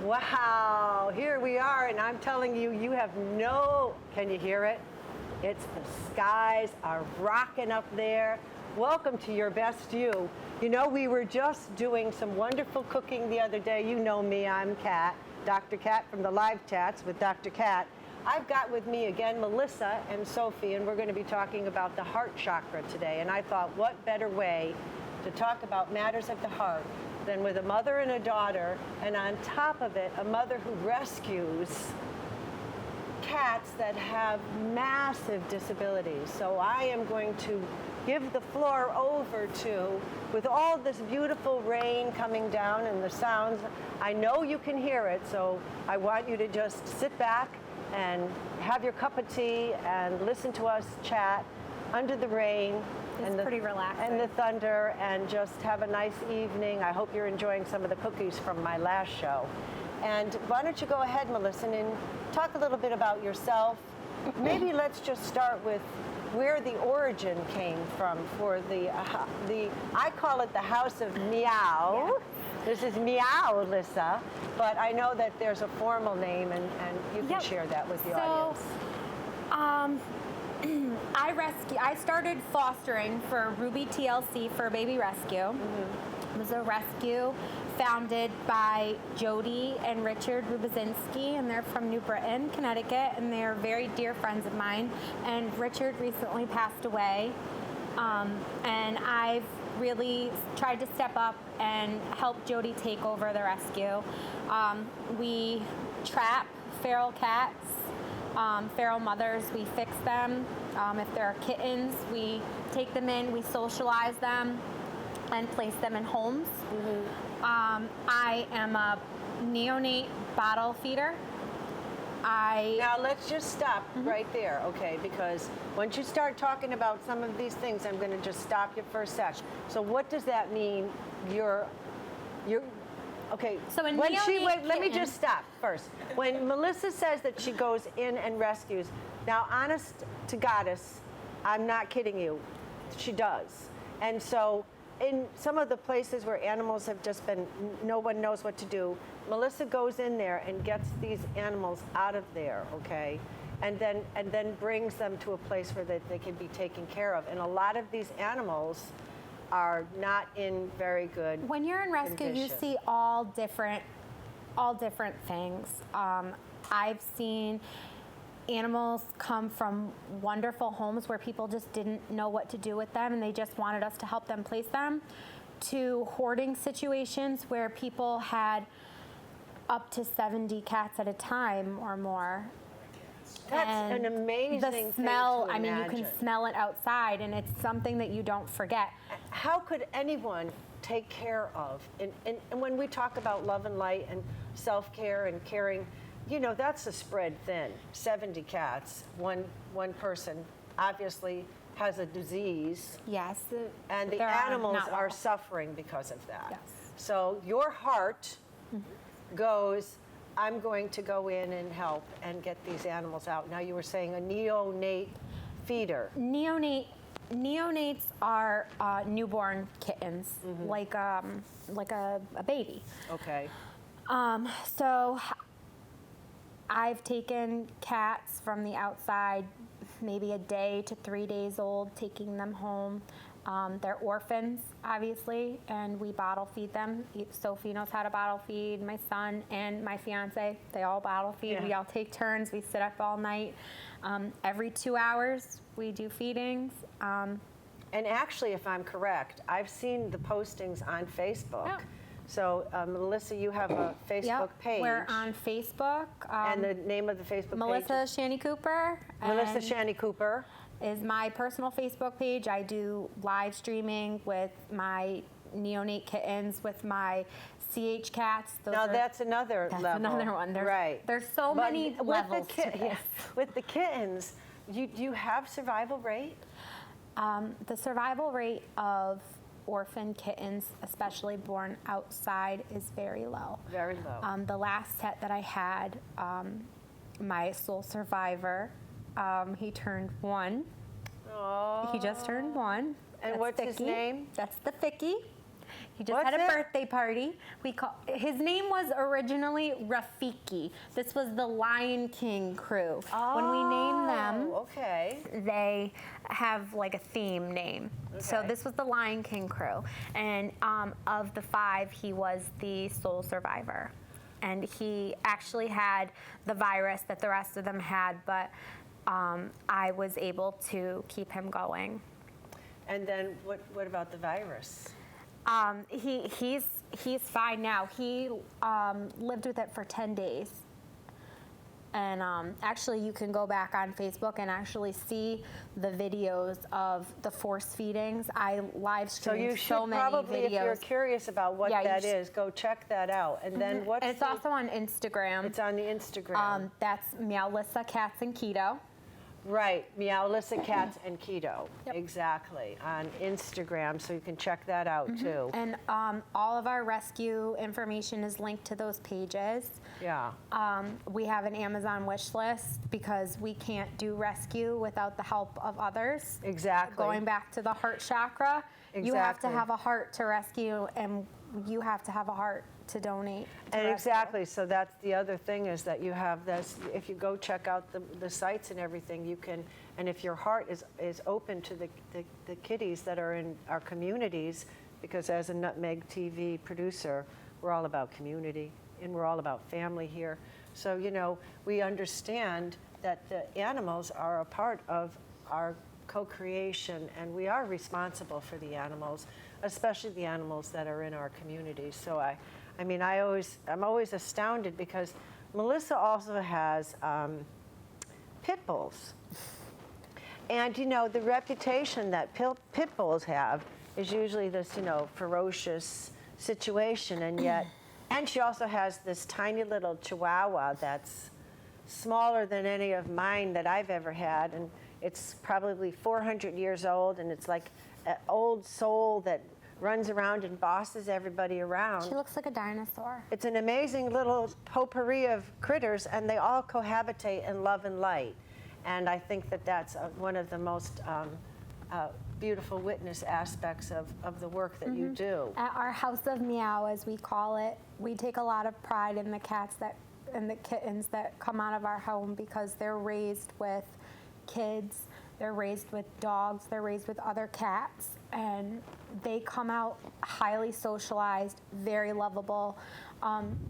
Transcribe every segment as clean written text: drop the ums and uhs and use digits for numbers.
Wow, here we are, and I'm telling you, you have no, can you hear it? It's the skies are rocking up there. Welcome to your best you. You know, we were just doing some wonderful cooking the other day. You know me, I'm Kat, Dr. Kat from the Live Chats with Dr. Kat. I've got with me again Melissa and Sophie, and we're going to be talking about the heart chakra today. And I thought, what better way to talk about matters of the heart than with a mother and a daughter, and on top of it, a mother who rescues cats that have massive disabilities. So I am going to give the floor over to, with all this beautiful rain coming down and the sounds, I know you can hear it, so I want you to just sit back and have your cup of tea and listen to us chat under the rain. It's pretty relaxing. And the thunder, and just have a nice evening. I hope you're enjoying some of the cookies from my last show. And why don't you go ahead, Melissa, and talk a little bit about yourself. Maybe let's just start with where the origin came from for the I call it the House of Meow. Yeah. This is Meow, Lissa, but I know that there's a formal name, and you can share that with the audience. I started fostering for Ruby TLC for Baby Rescue. Mm-hmm. It was a rescue founded by Jody and Richard Rubazinski, and they're from New Britain, Connecticut, and they're very dear friends of mine. And Richard recently passed away, and I've really tried to step up and help Jody take over the rescue. We trap feral cats. Feral mothers, we fix them. If there are kittens, we take them in, we socialize them, and place them in homes. Mm-hmm. I am a neonate bottle feeder. Now let's just stop right there, okay? Because once you start talking about some of these things, I'm going to just stop you for a sec. So what does that mean? You're okay. So let me just stop first. When Melissa says that she goes in and rescues, now honest to goddess, I'm not kidding you, she does. And so in some of the places where animals have just been, no one knows what to do, Melissa goes in there and gets these animals out of there, okay? And then brings them to a place where they can be taken care of. And a lot of these animals are not in very good When you're in rescue, condition. you see all different things. I've seen animals come from wonderful homes where people just didn't know what to do with them and they just wanted us to help them place them, to hoarding situations where people had up to 70 cats at a time or more. That's and an amazing the smell, thing to I mean, you can smell it outside, and it's something that you don't forget. How could anyone take care of, and when we talk about love and light and self-care and caring, you know, that's a spread thin. 70 cats, one person obviously has a disease. Yes. And the animals are suffering because of that. Yes. So your heart goes, I'm going to go in and help and get these animals out. Now you were saying a neonate feeder. Neonates are newborn kittens, like a baby. Okay. So I've taken cats from the outside, maybe a day to 3 days old, taking them home. They're orphans, obviously, and we bottle feed them. Sophie knows how to bottle feed, my son and my fiance, they all bottle feed. Yeah. We all take turns, we sit up all night. Every 2 hours, we do feedings. And actually, if I'm correct, I've seen the postings on Facebook So, Melissa, you have a Facebook Yep, page. we're on Facebook. And the name of the Facebook Melissa page? Shani Cooper. Melissa and Shani Cooper. is my personal Facebook page. I do live streaming with my neonate kittens, with my CH cats. Now that's another level. That's another one. Right. There's so But many with levels the to this. With the kittens, do you have survival rate? The survival rate of orphan kittens, especially born outside, is very low. Very low. The last set that I had, my sole survivor, he turned 1. Oh. He just turned 1. And That's what's his Ficky. name? That's the Ficky. He just What's had a it? birthday party. His name was originally Rafiki. This was the Lion King crew. When we named them, Okay. they have like a theme name. So Okay. this was the Lion King crew. And of the 5, he was the sole survivor. And he actually had the virus that the rest of them had, but I was able to keep him going. And then what about the virus? He's fine now. He lived with it for 10 days. And actually, you can go back on Facebook and actually see the videos of the force feedings. I live So streamed you should many probably, if you're videos. curious about what Yeah, you that should- is, go check that out. And then what's And it's also on Instagram. It's on the Instagram. That's Meowlissa Cats and Keto. Right, Meowlissa Cats and Keto. Yep. Exactly, on Instagram, so you can check that out too. And all of our rescue information is linked to those pages. Yeah. We have an Amazon wish list because we can't do rescue without the help of others. Exactly. Going back to the heart chakra, you have to Exactly. have a heart to rescue, and you have to have a heart to donate. to And rescue. exactly, so that's the other thing is that you have this, if you go check out the sites and everything, you can, and if your heart is open to the kitties that are in our communities, because as a Nutmeg TV producer, we're all about community and we're all about family here. So, we understand that the animals are a part of our co-creation and we are responsible for the animals, especially the animals that are in our communities. So I'm always astounded because Melissa also has pit bulls. And, the reputation that pit bulls have is usually this, ferocious situation. And yet, and she also has this tiny little chihuahua that's smaller than any of mine that I've ever had. And it's probably 400 years old. And it's like an old soul that runs around and bosses everybody around. She looks like a dinosaur. It's an amazing little potpourri of critters, and they all cohabitate in love and light. And I think that that's one of the most beautiful witness aspects of the work that you do. At our House of Meow, as we call it, we take a lot of pride in the cats and the kittens that come out of our home because they're raised with kids, they're raised with dogs, they're raised with other cats, and they come out highly socialized, very lovable.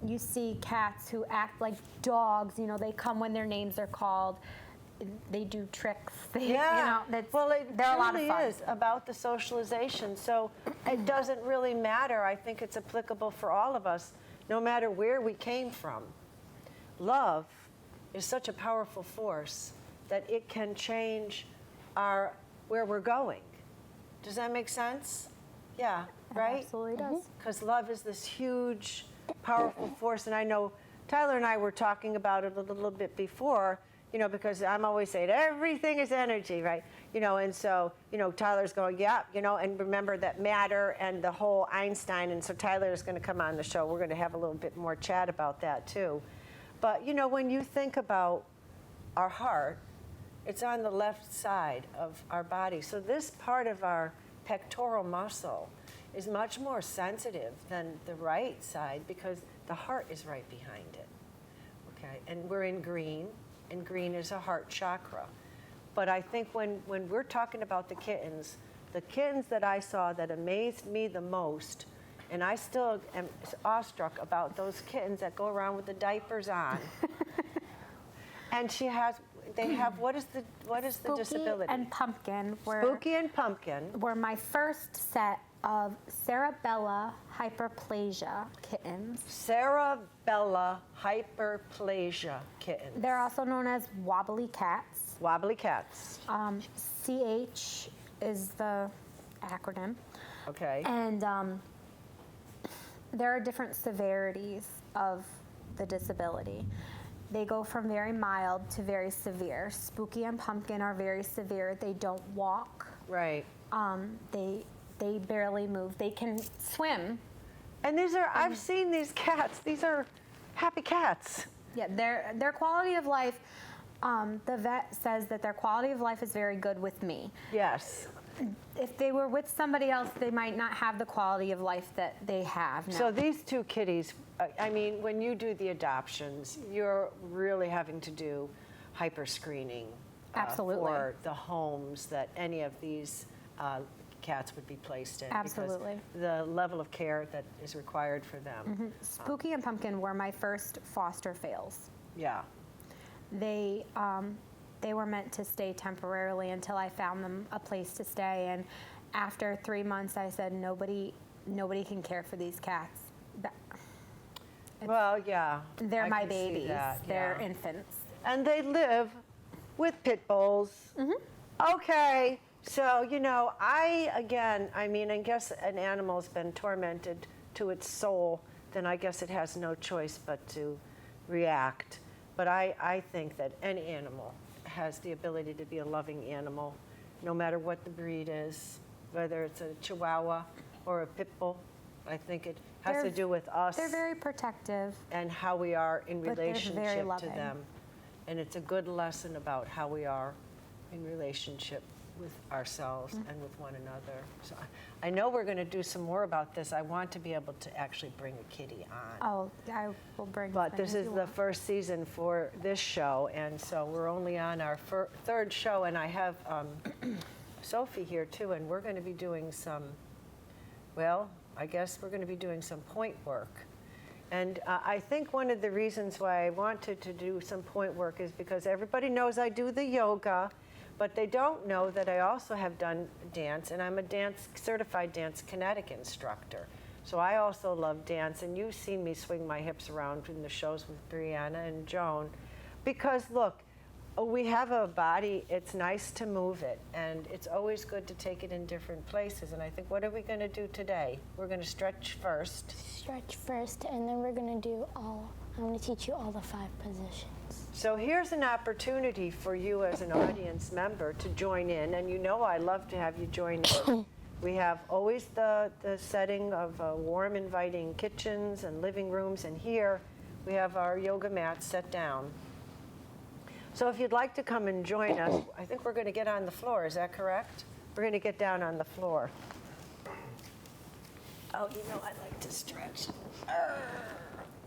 You see cats who act like dogs, they come when their names are called. They do tricks. Yeah, well, it they're a lot of truly fun. is about the socialization. So it doesn't really matter. I think it's applicable for all of us, no matter where we came from. Love is such a powerful force that it can change where we're going. Does that make sense? Yeah, right? It absolutely does. Because love is this huge, powerful force. And I know Tyler and I were talking about it a little bit before, because I'm always saying everything is energy, right? And so, Tyler's going, yeah, and remember that matter and the whole Einstein. And so Tyler is going to come on the show. We're going to have a little bit more chat about that too. But, when you think about our heart, it's on the left side of our body. So this part of our pectoral muscle is much more sensitive than the right side because the heart is right behind it. Okay, and we're in green, and green is a heart chakra. But I think when we're talking about the kittens that I saw that amazed me the most, and I still am awestruck about those kittens that go around with the diapers on. And they have, what is the Spooky disability? and Pumpkin Spooky and Pumpkin. were my first set of cerebella hyperplasia kittens. Cerebella hyperplasia kittens. They're also known as wobbly cats. Wobbly cats. CH is the acronym. Okay. And there are different severities of the disability. They go from very mild to very severe. Spooky and Pumpkin are very severe. They don't walk. Right. They barely move. They can swim. And these are, I've seen these cats. These are happy cats. Yeah, their quality of life, the vet says that their quality of life is very good with me. Yes. If they were with somebody else, they might not have the quality of life that they have now. So these two kitties, I mean, when you do the adoptions, you're really having to do hyper screening Absolutely. for the homes that any of these cats would be placed in. Absolutely. Because the level of care that is required for them. Spooky and Pumpkin were my first foster fails. Yeah. They were meant to stay temporarily until I found them a place to stay. And after 3 months, I said, nobody can care for these cats. Well, yeah. They're I my can see babies. that, They're yeah. infants. And they live with pit bulls. Okay, so, you know, I guess an animal's been tormented to its soul, then I guess it has no choice but to react. But I think that any animal has the ability to be a loving animal, no matter what the breed is, whether it's a Chihuahua or a pit bull. I think it has to do with us. They're very protective. And how we are in But they're very relationship to loving. them. And it's a good lesson about how we are in relationship with ourselves and with one another. So I know we're going to do some more about this. I want to be able to actually bring a kitty on. Oh, I will bring But them this if is you the want. first season for this show, and so we're only on our third show, and I have Sophie here too, and we're going to be doing some, well, I guess we're going to be doing some point work. And I think one of the reasons why I wanted to do some point work is because everybody knows I do the yoga, but they don't know that I also have done dance, and I'm a certified dance kinetic instructor. So I also love dance, and you've seen me swing my hips around in the shows with Brianna and Joan. Because look, we have a body, it's nice to move it, and it's always good to take it in different places. And I think, what are we going to do today? We're going to stretch first. Stretch first, and then we're gonna do I'm gonna teach you all the 5 positions. So here's an opportunity for you as an audience member to join in, and you know I love to have you join in. We have always the setting of warm, inviting kitchens and living rooms, and here we have our yoga mats set down. So if you'd like to come and join us, I think we're going to get on the floor, is that correct? We're going to get down on the floor. Oh, you know I like to stretch.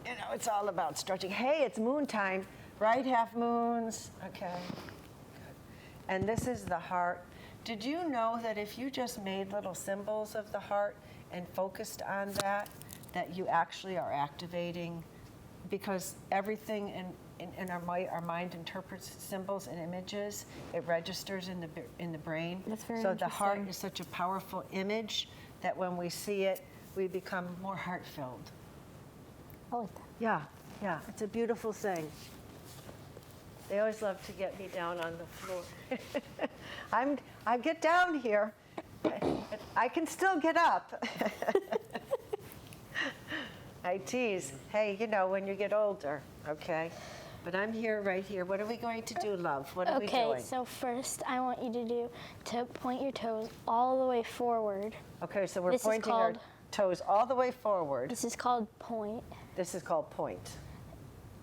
You know, it's all about stretching. Hey, it's moon time, right? Half moons. Okay. Good. And this is the heart. Did you know that if you just made little symbols of the heart and focused on that you actually are activating? Because everything in our mind interprets symbols and images. It registers in the brain. That's very So the heart interesting. is such a powerful image that when we see it, we become more heart-filled. I like that. Yeah, it's a beautiful thing. They always love to get me down on the floor. I get down here. I can still get up. I tease. Hey, you know, when you get older, okay? But I'm here, right here. What are we going to do, love? What are we doing? Okay, so first I want you to point your toes all the way forward. Okay, so we're This is pointing our called- toes all the way forward. This is called point. This is called point.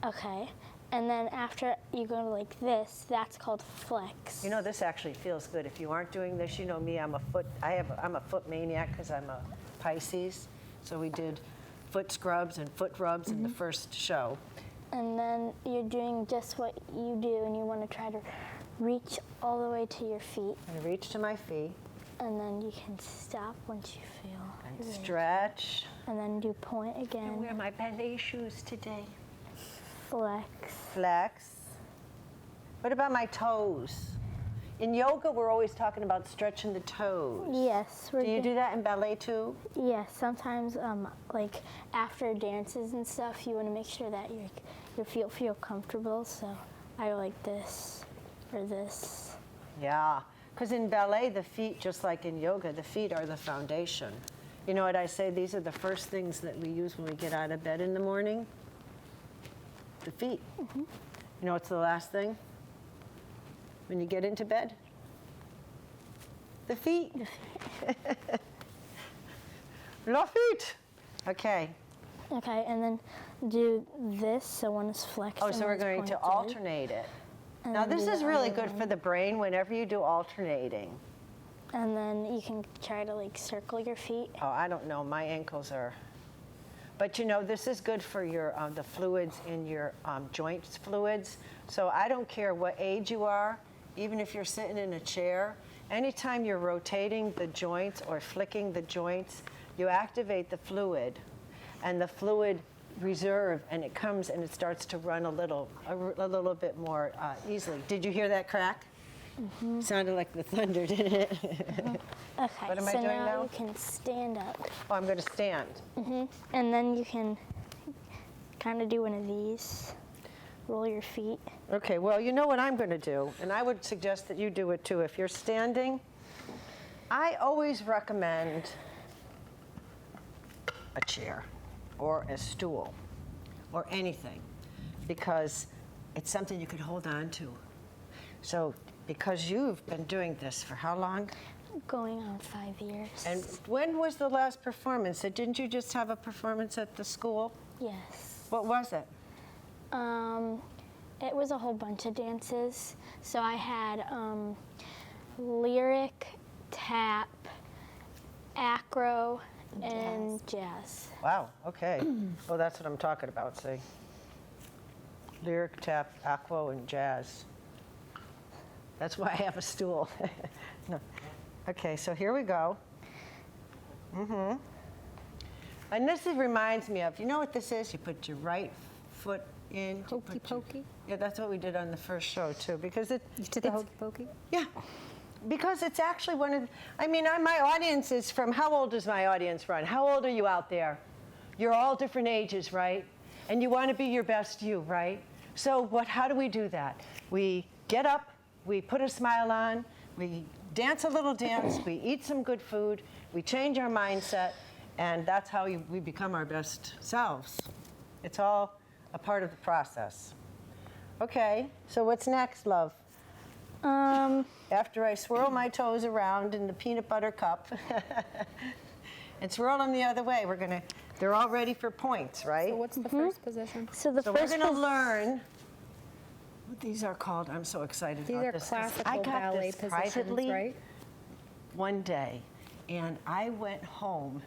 Okay, and then after you go like this, that's called flex. You know, this actually feels good. If you aren't doing this, you know me, I'm a foot maniac because I'm a Pisces. So we did foot scrubs and foot rubs in the first show. And then you're doing just what you do, and you want to try to reach all the way to your feet, And reach to my feet and then you can stop once you feel and ready. stretch. And then do point I again, wear my ballet shoes today. flex. Flex. What about my toes? In yoga, we're always talking about stretching the toes. Yes. Do you do that in ballet too? Yes. Sometimes, like after dances and stuff, you want to make sure that your feet feel comfortable. So I like this or this. Yeah, because in ballet, the feet, just like in yoga, the feet are the foundation. You know what I say? These are the first things that we use when we get out of bed in the morning. The feet. Mm-hmm. You know what's the last thing? When you get into bed? The feet. La feet. Okay. Okay, and then do this. So one is flexed. Oh, and so we're one's going to pointed. alternate it. And Now then this do is the really other good one. for the brain whenever you do alternating. And then you can try to like circle your feet. Oh, I don't know, my ankles are. But you know, this is good for your the fluids in your joints fluids. So I don't care what age you are, even if you're sitting in a chair, anytime you're rotating the joints or flicking the joints, you activate the fluid, and the fluid reserve, and it comes and it starts to run a little bit more easily. Did you hear that crack? Mm-hmm. Sounded like the thunder, didn't it? Mm-hmm. Okay, What am I so doing now? you can stand up. Oh, I'm going to stand. Mm-hmm. And then you can kind of do one of these. Roll your feet. Okay, well, you know what I'm going to do, and I would suggest that you do it too. If you're standing, I always recommend a chair or a stool or anything, because it's something you could hold on to. So, because you've been doing this for how long? Going on 5 years. And when was the last performance? Didn't you just have a performance at the school? Yes. What was it? It was a whole bunch of dances. So I had lyric, tap, acro, and jazz. Wow, okay. Oh, that's what I'm talking about, see. Lyric, tap, aqua, and jazz. That's why I have a stool. No. Okay, so here we go. Mm-hmm. And this reminds me of, you know what this is? You put your right foot in. Hokey pokey. Yeah, that's what we did on the first show too, because You did the hokey pokey? yeah, because it's actually one of, my audience is from, how old does my audience run? How old are you out there? You're all different ages, right? And you want to be your best you, right? So how do we do that? We get up, we put a smile on, we dance a little dance, we eat some good food, we change our mindset, and that's how we become our best selves. It's all a part of the process. Okay, so what's next, love? After I swirl my toes around in the peanut butter cup and swirl them the other way, they're all ready for points, right? So what's the first position? So the So first we're going to learn what these are called. I'm so excited These about are this. 'Cause classical I got ballet this positions, privately right? one day, and I went home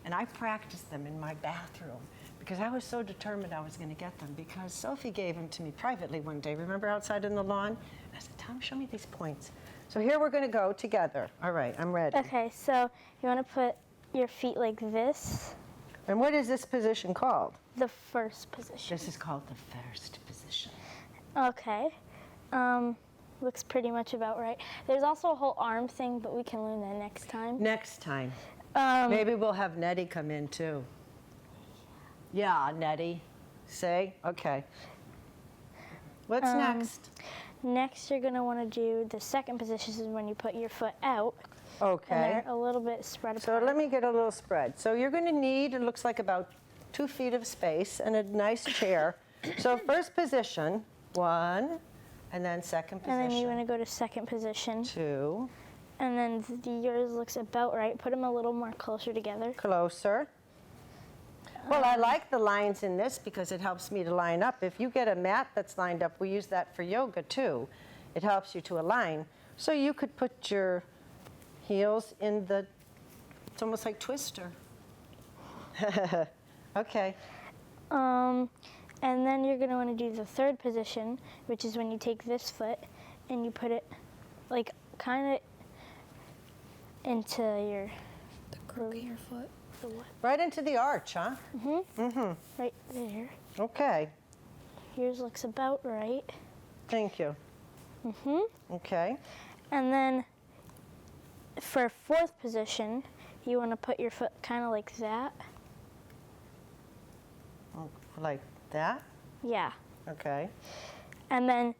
and I practiced them in my bathroom because I was so determined I was going to get them, because Sophie gave them to me privately one day. Remember, outside in the lawn? And I said, Tom, show me these points. So here we're going to go together. All right, I'm ready. Okay, so you want to put your feet like this. And what is this position called? The first position. This is called the first position. Okay. Looks pretty much about right. There's also a whole arm thing, but we can learn that next time. Next time. Um, Maybe we'll have Nettie come in too. Yeah, Nettie. Say, okay. What's next? Next, you're going to want to do the second position, is when you put your foot out. Okay. And they're a little bit spread So apart. let me get a little spread. So you're going to need, it looks like about 2 feet of space and a nice chair. So first position, 1, and then second position. And then you want to go to second position. 2, And then yours looks about right. Put them a little more closer together. closer. Well, I like the lines in this because it helps me to line up. If you get a mat that's lined up, we use that for yoga too. It helps you to align. So you could put your heels in the, it's almost like Twister. Okay. And then you're going to want to do the third position, which is when you take this foot and you put it like kind of into your The crook of your foot. the what? Right into the arch, huh? Right there. Okay. Yours looks about right. Thank you. Okay. And then for fourth position, you want to put your foot kind of like that. Like that? Yeah. Okay. And then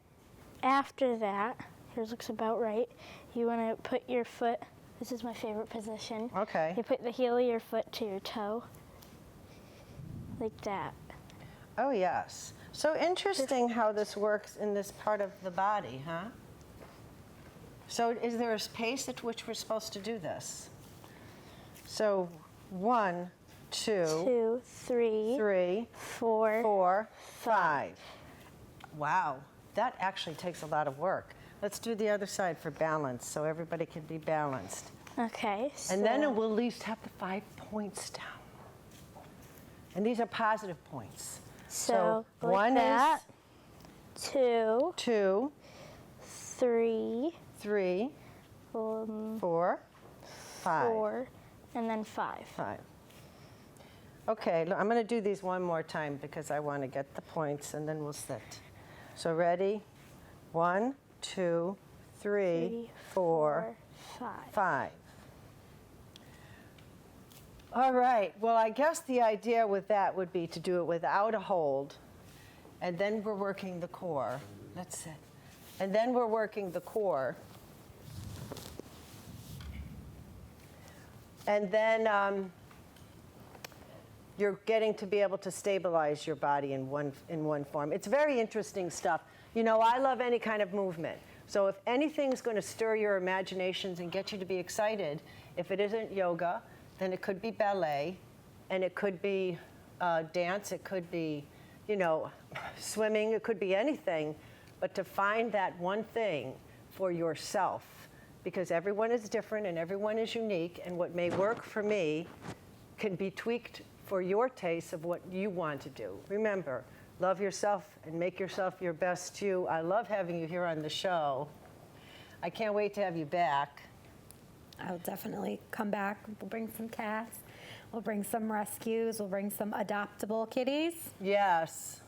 after that, yours looks about right, you want to put your foot, this is my favorite position. Okay. You put the heel of your foot to your toe, like that. Oh, yes. So interesting how this works in this part of the body, huh? So is there a pace at which we're supposed to do this? So 1, 2, 2, 3, 3, 4, 4, 5. Wow, that actually takes a lot of work. Let's do the other side for balance so everybody can be balanced. Okay. And then we'll at least have the 5 points down. And these are positive points. So like 1 that. 2, is 2, 3, 3, 4, 5. 4, and then 5. 5. Okay, I'm going to do these one more time because I want to get the points and then we'll sit. So ready? 1, 2, 3, 4, 5. 5. All right, well, I guess the idea with that would be to do it without a hold, and then we're working the core. Let's sit. And then we're working the core. And then you're getting to be able to stabilize your body in one form. It's very interesting stuff. You know, I love any kind of movement. So if anything's going to stir your imaginations and get you to be excited, if it isn't yoga, then it could be ballet, and it could be dance, it could be, you know, swimming, it could be anything. But to find that one thing for yourself, because everyone is different and everyone is unique, and what may work for me can be tweaked for your taste of what you want to do. Remember, love yourself and make yourself your best you. I love having you here on the show. I can't wait to have you back. I'll definitely come back. We'll bring some cats. We'll bring some rescues. We'll bring some adoptable kitties. Yes.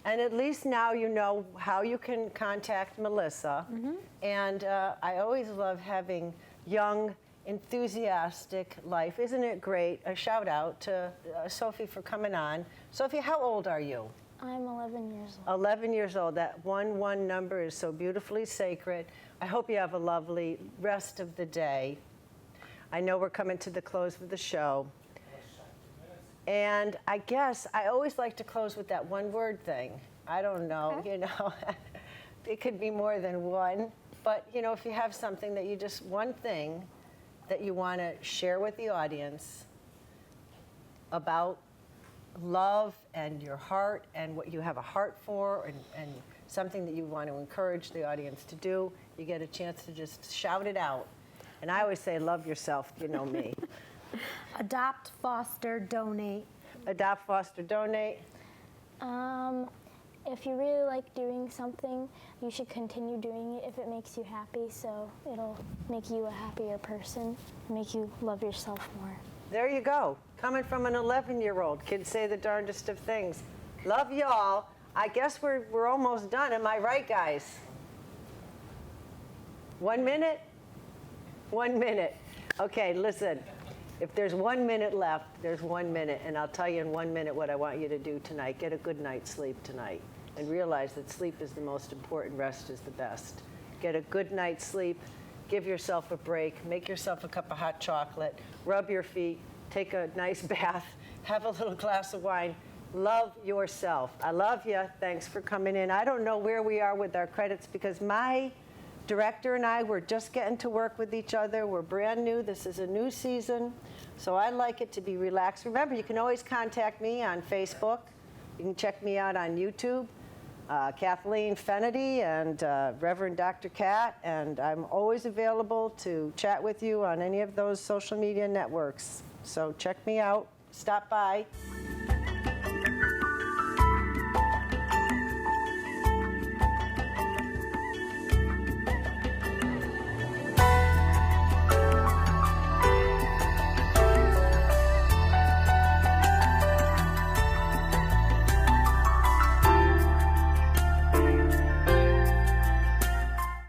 And at least now you know how you can contact Melissa. And I always love having young, enthusiastic life. Isn't it great? A shout out to Sophie for coming on. Sophie, how old are you? I'm 11 years old. 11 years old. That 1 number is so beautifully sacred. I hope you have a lovely rest of the day. I know we're coming to the close of the show. And I guess I always like to close with that one word thing. I don't know, Okay. you know, it could be more than one. But, you know, if you have something that you just, one thing that you want to share with the audience about love and your heart and what you have a heart for and something that you want to encourage the audience to do, you get a chance to just shout it out. And I always say, love yourself, you know me. Adopt, foster, donate. Adopt, foster, donate. If you really like doing something, you should continue doing it if it makes you happy, so it'll make you a happier person, make you love yourself more. There you go. Coming from an 11-year-old. Kids say the darndest of things. Love y'all. I guess we're almost done. Am I right, guys? 1 minute? 1 minute. Okay, listen. If there's 1 minute left, there's 1 minute, and I'll tell you in 1 minute what I want you to do tonight. Get a good night's sleep tonight, and realize that sleep is the most important, rest is the best. Get a good night's sleep, give yourself a break, make yourself a cup of hot chocolate, rub your feet, take a nice bath, have a little glass of wine. Love yourself. I love you. Thanks for coming in. I don't know where we are with our credits because my director and I, we're just getting to work with each other. We're brand new. This is a new season. So I like it to be relaxed. Remember, you can always contact me on Facebook. You can check me out on YouTube, Kathleen Fennedy and Reverend Dr. Kat. And I'm always available to chat with you on any of those social media networks. So check me out. Stop by.